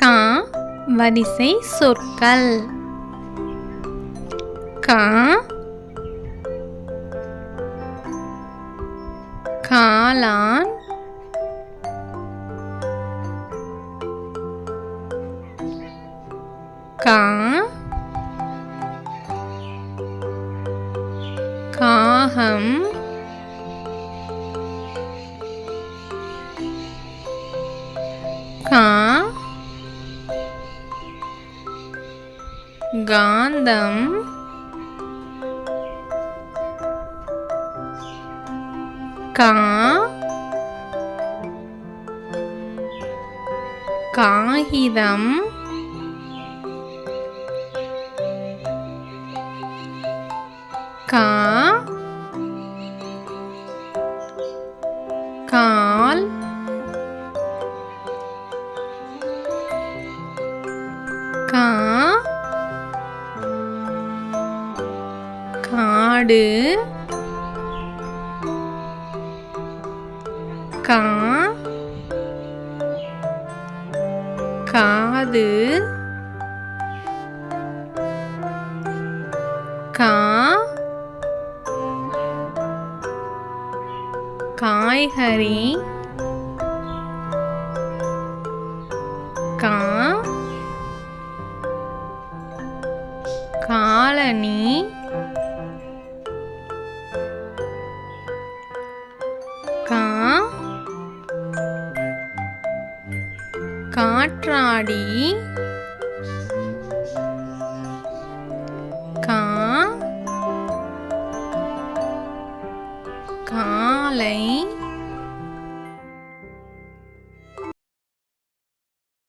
கா வரிசை சொற்கள். கா காளான், கா காகம், கா காந்தம், கா காகிதம், கா கால், கா காடு, கா காது, கா காய்கறி, கா காலனி, கா காற்றாடி, கா காலை,